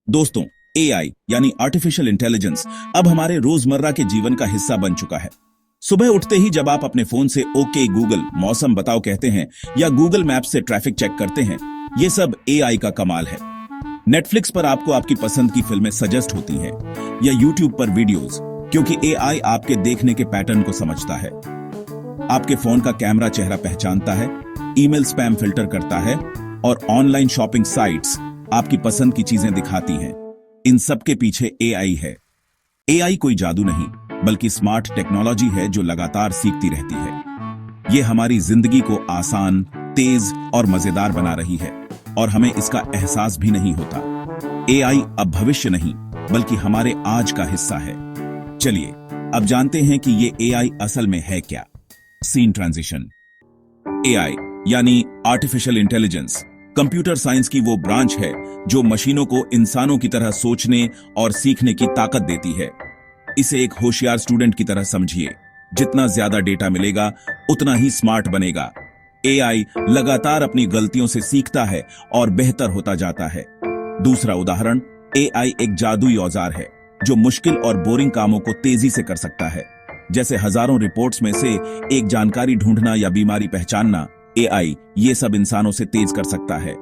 दोस्तों, एआई यानी artificial intelligence अब हमारे रोजमर्रा के जीवन का हिस्सा बन चुका है। सुबह उठते ही जब आप अपने फोन से ओके गूगल मौसम बताओ कहते हैं या गूगल मैप से ट्रैफिक चेक करते हैं, ये सब एआई का कमाल है। नेटफ्लिक्स पर आपको आपकी पसंद की फिल्में सजेस्ट होती हैं या यूट्यूब पर वीडियोस, क्योंकि एआई आपके देखने के पैटर्न को समझता है। आपके फोन का कैमरा चेहरा पहचानता है, ईमेल स्पैम फिल्टर करता है और ऑनलाइन शॉपिंग साइट्स आपकी पसंद की चीजें दिखाती हैं। इन सब के पीछे एआई है। एआई कोई जादू नहीं, बल्कि स्मार्ट टेक्नोलॉजी है जो लगातार सीखती रहती है। ये हमारी जिंदगी को आसान, तेज और मजेदार बना रही है और हमें इसका एहसास भी नहीं होता। एआई अब भविष्य नहीं, बल्कि हमारे आज का हिस्सा है। चलिए अब जानते हैं कि ये एआई असल में है क्या। Scene transition. एआई यानी आर्टिफिशियल इंटेलिजेंस कंप्यूटर साइंस की वो ब्रांच है जो मशीनों को इंसानों की तरह सोचने और सीखने की ताकत देती है। इसे एक होशियार स्टूडेंट की तरह समझिए। जितना ज्यादा डेटा मिलेगा, उतना ही स्मार्ट बनेगा। एआई लगातार अपनी गलतियों से सीखता है और बेहतर होता जाता है। दूसरा उदाहरण, एआई एक जादुई औजार है जो मुश्किल और बोरिंग कामों को तेजी से कर सकता है। जैसे हजारों रिपोर्ट्स में से एक जानकारी ढूंढना या बीमारी पहचानना, एआई ये सब इंसानों से तेज कर सकता है।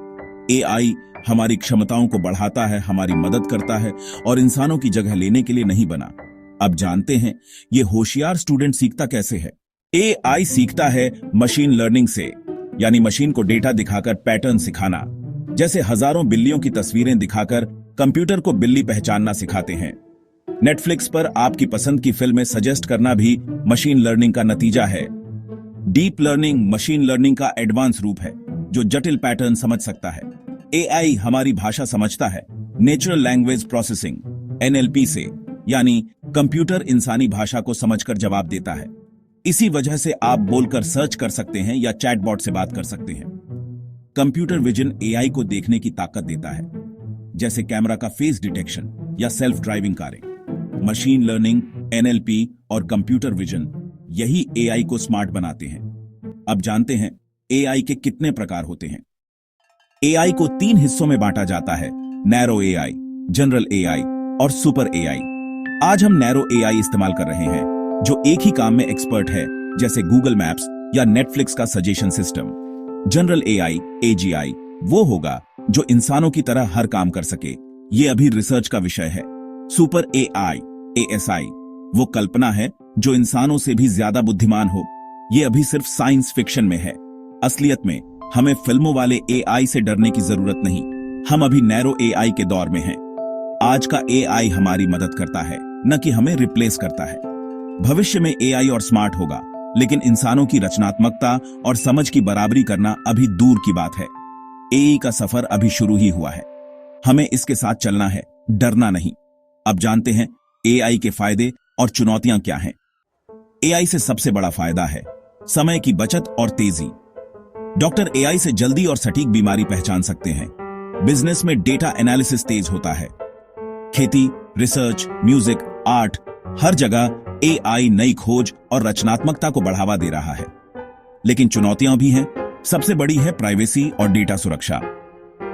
एआई हमारी क्षमताओं को बढ़ाता है, हमारी मदद करता है और इंसानों की जगह लेने के लिए नहीं बना। अब जानते हैं ये होशियार स्टूडेंट सीखता कैसे है। एआई सीखता है मशीन लर्निंग से, यानी मशीन को डेटा दिखाकर पैटर्न सिखाना। जैसे हजारों बिल्लियों की तस्वीरें दिखाकर कंप्यूटर को बिल्ली पहचानना सिखाते हैं। नेटफ्लिक्स पर आपकी पसंद की फिल्में सजेस्ट करना भी मशीन लर्निंग का नतीजा है। डीप लर्निंग मशीन लर्निंग का एडवांस रूप है जो जटिल पैटर्न समझ सकता है। एआई हमारी भाषा समझता है नेचुरल लैंग्वेज प्रोसेसिंग एनएलपी से, यानी कंप्यूटर इंसानी भाषा को समझकर जवाब देता है। इसी वजह से आप बोलकर सर्च कर सकते हैं या चैटबॉट से बात कर सकते हैं। कंप्यूटर विजन एआई को देखने की ताकत देता है, जैसे कैमरा का फेस डिटेक्शन या सेल्फ ड्राइविंग कारें। मशीन लर्निंग, एनएलपी और कंप्यूटर विजन यही एआई को स्मार्ट बनाते हैं। अब जानते हैं एआई के कितने प्रकार होते हैं। एआई को 3 हिस्सों में बांटा जाता है: नैरो एआई, जनरल एआई और सुपर एआई। आज हम नैरो एआई इस्तेमाल कर रहे हैं जो एक ही काम में एक्सपर्ट है, जैसे गूगल मैप्स या नेटफ्लिक्स का suggestion system. General AI AGI वो होगा जो इंसानों की तरह हर काम कर सके। ये अभी रिसर्च का विषय है। सुपर एआई एएसआई वो कल्पना है जो इंसानों से भी ज्यादा बुद्धिमान हो। ये अभी सिर्फ साइंस फिक्शन में है। असलियत में हमें फिल्मों वाले एआई से डरने की जरूरत नहीं। हम अभी नैरो एआई के दौर में हैं। आज का एआई हमारी मदद करता है, न कि हमें रिप्लेस करता है। भविष्य में एआई और स्मार्ट होगा, लेकिन इंसानों की रचनात्मकता और समझ की बराबरी करना अभी दूर की बात है। एआई का सफर अभी शुरू ही हुआ है। हमें इसके साथ चलना है, डरना नहीं। अब जानते हैं एआई के फायदे और चुनौतियां क्या हैं। एआई से सबसे बड़ा फायदा है समय की बचत और तेजी। डॉक्टर एआई से जल्दी और सटीक बीमारी पहचान सकते हैं। बिजनेस में डेटा एनालिसिस तेज होता है। खेती, रिसर्च, म्यूजिक, आर्ट, हर जगह एआई नई खोज और रचनात्मकता को बढ़ावा दे रहा है। लेकिन चुनौतियां भी हैं। सबसे बड़ी है प्राइवेसी और डेटा सुरक्षा।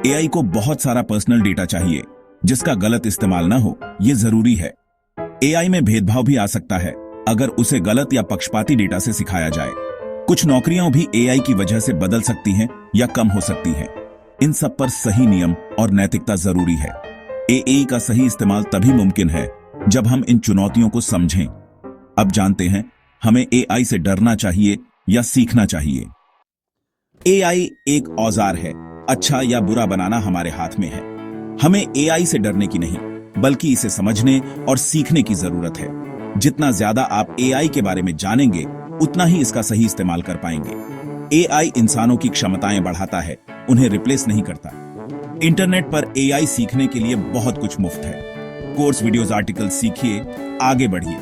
एआई को बहुत सारा पर्सनल डेटा चाहिए, जिसका गलत इस्तेमाल ना हो, यह जरूरी है। एआई में भेदभाव भी आ सकता है अगर उसे गलत या पक्षपाती डेटा से सिखाया जाए। कुछ नौकरियां भी एआई की वजह से बदल सकती हैं या कम हो सकती हैं। इन सब पर सही नियम और नैतिकता जरूरी है। एआई का सही इस्तेमाल तभी मुमकिन है जब हम इन चुनौतियों को समझें। अब जानते हैं हमें एआई से डरना चाहिए या सीखना चाहिए। एआई एक औजार है। अच्छा या बुरा बनाना हमारे हाथ में है। हमें एआई से डरने की नहीं, बल्कि इसे समझने और सीखने की जरूरत है। जितना ज्यादा आप एआई के बारे में जानेंगे, उतना ही इसका सही इस्तेमाल कर पाएंगे। एआई इंसानों की क्षमताएं बढ़ाता है, उन्हें रिप्लेस नहीं करता। इंटरनेट पर एआई सीखने के लिए बहुत कुछ मुफ्त है। कोर्स, वीडियोस, आर्टिकल सीखिए, आगे बढ़िए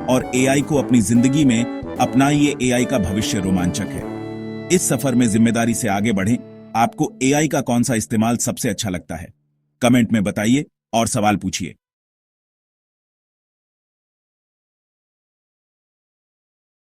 और एआई को अपनी जिंदगी में अपनाइए। एआई का भविष्य रोमांचक है। इस सफर में जिम्मेदारी से आगे बढ़ें। आपको एआई का कौन सा इस्तेमाल सबसे अच्छा लगता है? कमेंट में बताइए और सवाल पूछिए।